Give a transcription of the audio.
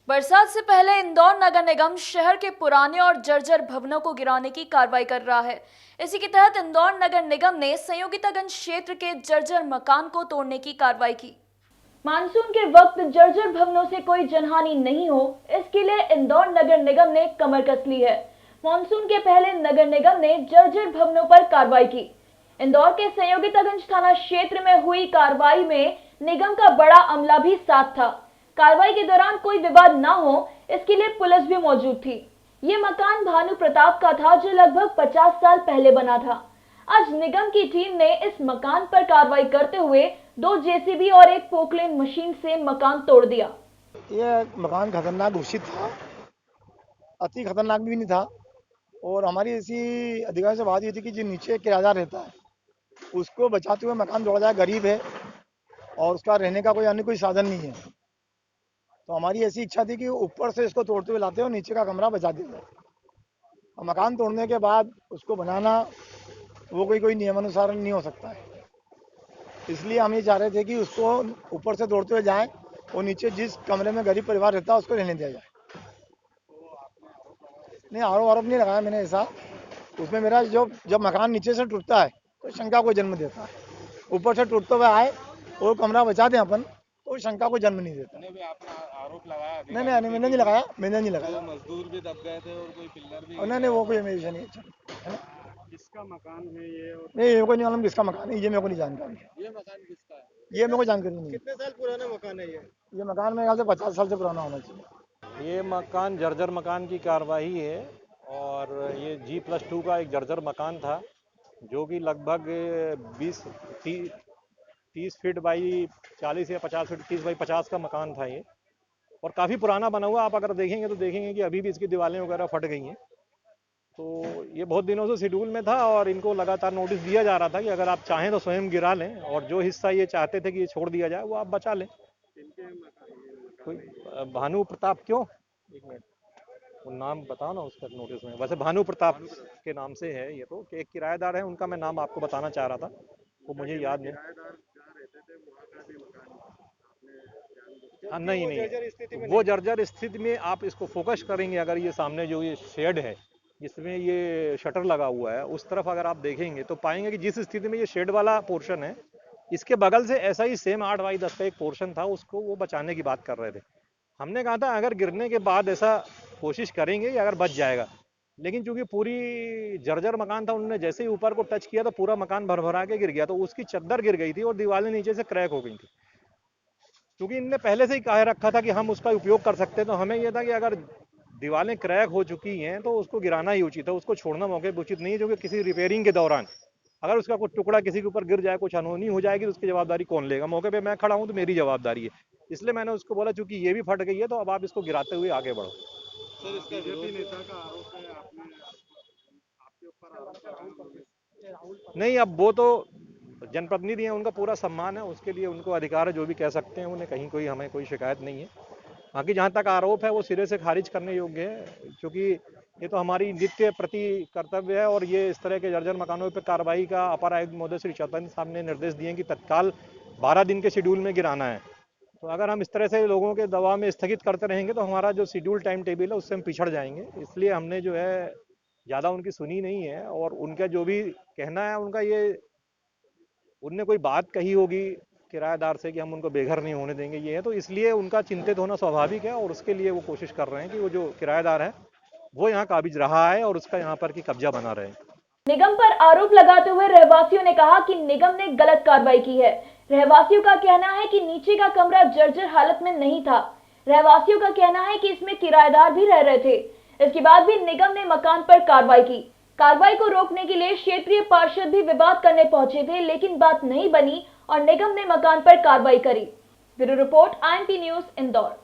बरसात से पहले इंदौर नगर निगम शहर के पुराने और जर्जर भवनों को गिराने की कार्रवाई कर रहा है। इसी के तहत इंदौर नगर निगम ने संयोगितागंज क्षेत्र के जर्जर मकान को तोड़ने की कार्रवाई की। मानसून के वक्त जर्जर भवनों से कोई जनहानि नहीं हो, इसके लिए इंदौर नगर निगम ने कमर कस ली है। मानसून के पहले नगर निगम ने जर्जर भवनों पर कार्रवाई की। इंदौर के संयोगितागंज थाना क्षेत्र में हुई कार्रवाई में निगम का बड़ा अमला भी साथ था। कार्रवाई के दौरान कोई विवाद न हो, इसके लिए पुलिस भी मौजूद थी। ये मकान भानु प्रताप का था, जो लगभग 50 साल पहले बना था। आज निगम की टीम ने इस मकान पर कार्रवाई करते हुए 2 जेसीबी और एक पोकलेन मशीन से मकान तोड़ दिया। ये मकान खतरनाक घोषित था, अति खतरनाक भी नहीं था। और हमारी ऐसी अधिकारी से बात ये थी कि जो नीचे किराएदार रहता है उसको बचाते हुए मकान तोड़ा जाए। गरीब है और उसका रहने का कोई अन्य कोई साधन नहीं है, तो हमारी ऐसी इच्छा थी कि ऊपर से इसको तोड़ते हुए लाते और नीचे का कमरा बचा दिया जाए। और मकान तोड़ने के बाद उसको बनाना वो कोई नियमानुसार नहीं हो सकता है, इसलिए हम ये चाह रहे थे कि उसको ऊपर से तोड़ते हुए जाएं और नीचे जिस कमरे में गरीब परिवार रहता है उसको रहने दिया जाए। नहीं, आरोप नहीं लगाया मैंने ऐसा। उसमें मेरा जब मकान नीचे से टूटता है तो शंका को जन्म देता है। ऊपर से टूटते हुए आए और कमरा बचा दें अपन तो शंका को जन्म नहीं देता। नहीं, आपने आरोप लगाया? नहीं, मैंने नहीं लगाया। मजदूर भी दब गए थे और कोई पिल्लर भी नहीं, वो कोई मेरी नहीं है। किसका मकान है ये? और नहीं, मेरे को नहीं मालूम किसका मकान है, ये मेरे को नहीं जानकारी है। ये मकान किसका है? ये मेरे को जानकारी नहीं। कितने साल पुराना मकान है ये मकान मेरे ख्याल से 50 साल से पुराना होना चाहिए। ये मकान जर्जर मकान की कार्रवाई है और ये G+2 का एक जर्जर मकान था, जो कि लगभग 30 फीट बाई 40 या 50 फीट 30 बाई 50 का मकान था ये, और काफ़ी पुराना बना हुआ। आप अगर देखेंगे तो देखेंगे कि अभी भी इसकी दीवारें वगैरह फट गई हैं। तो ये बहुत दिनों से शेड्यूल में था और इनको लगातार नोटिस दिया जा रहा था कि अगर आप चाहें तो स्वयं गिरा लें, और जो हिस्सा ये चाहते थे कि ये छोड़ दिया जाए वो आप बचा लें। कोई भानु प्रताप क्यों? एक मिनट, वो नाम बताओ ना उसका नोटिस में। वैसे भानु प्रताप के नाम से है ये, तो एक किराएदार है, उनका मैं नाम आपको बताना चाह रहा था, वो मुझे याद नहीं। हाँ, नहीं, वो जर्जर स्थिति में आप इसको फोकस करेंगे, अगर ये सामने जो ये शेड है जिसमें ये शटर लगा हुआ है उस तरफ अगर आप देखेंगे तो पाएंगे कि जिस स्थिति में ये शेड वाला पोर्शन है, इसके बगल से ऐसा ही सेम 8 बाई 10 का एक पोर्शन था, उसको वो बचाने की बात कर रहे थे। हमने कहा था अगर गिरने के बाद ऐसा कोशिश करेंगे कि अगर बच जाएगा, लेकिन चूंकि पूरी जर्जर मकान था, उन्होंने जैसे ही ऊपर को टच किया तो पूरा मकान भरभरा के गिर गया, तो उसकी चद्दर गिर गई थी और दीवारें नीचे से क्रैक हो गई थी। क्योंकि इनने पहले से ही कह रखा था कि हम उसका उपयोग कर सकते हैं, तो हमें यह था कि अगर दीवारें क्रैक हो चुकी हैं तो उसको गिराना ही उचित है, उसको छोड़ना मौके पर उचित नहीं है। क्योंकि किसी रिपेयरिंग के दौरान अगर उसका कुछ टुकड़ा किसी के ऊपर गिर जाए, कुछ अनहोनी हो जाएगी, तो उसकी जवाबदारी कौन लेगा? मौके पे मैं खड़ा हूं तो मेरी जवाबदारी है। इसलिए मैंने उसको बोला चूंकि ये भी फट गई है तो अब आप इसको गिराते हुए आगे बढ़ो। सर, इसका बीजेपी नेता का आरोप है, आपके ऊपर आरोप नहीं, अब वो तो जनप्रतिनिधि हैं, उनका पूरा सम्मान है, उसके लिए उनको अधिकार है, जो भी कह सकते हैं उन्हें, कहीं हमें कोई शिकायत नहीं है। बाकी जहाँ तक आरोप है वो सिरे से खारिज करने योग्य है, क्योंकि ये तो हमारी नित्य प्रति कर्तव्य है। और ये इस तरह के जर्जर मकानों पर कार्रवाई का अपर आयुक्त महोदय श्री चैतन्य साहब ने निर्देश दिए कि तत्काल 12 दिन के शेड्यूल में गिराना है। तो अगर हम इस तरह से लोगों के दबाव में स्थगित करते रहेंगे तो हमारा जो शेड्यूल टाइम टेबल है उससे हम पिछड़ जाएंगे। इसलिए हमने जो है ज़्यादा उनकी सुनी नहीं है, और उनका जो भी कहना है उनका ये, उनने कोई बात कही होगी किराएदार से कि हम उनको बेघर नहीं होने देंगे, ये है, तो इसलिए उनका चिंतित होना स्वाभाविक है, और उसके लिए वो कोशिश कर रहे हैं कि वो जो किराएदार है वो यहाँ काबिज रहा है और उसका यहाँ पर की कब्जा बना रहे। निगम पर आरोप लगाते हुए रहवासियों ने कहा कि निगम ने गलत कार्रवाई की है। रहवासियों का कहना है कि नीचे का कमरा जर्जर हालत में नहीं था। रहवासियों का कहना है कि इसमें किराएदार भी रह रहे थे। इसके बाद भी निगम ने मकान पर कार्रवाई की। कार्रवाई को रोकने के लिए क्षेत्रीय पार्षद भी विवाद करने पहुंचे थे, लेकिन बात नहीं बनी और निगम ने मकान पर कार्रवाई करी। Bureau report, IMP news, Indore.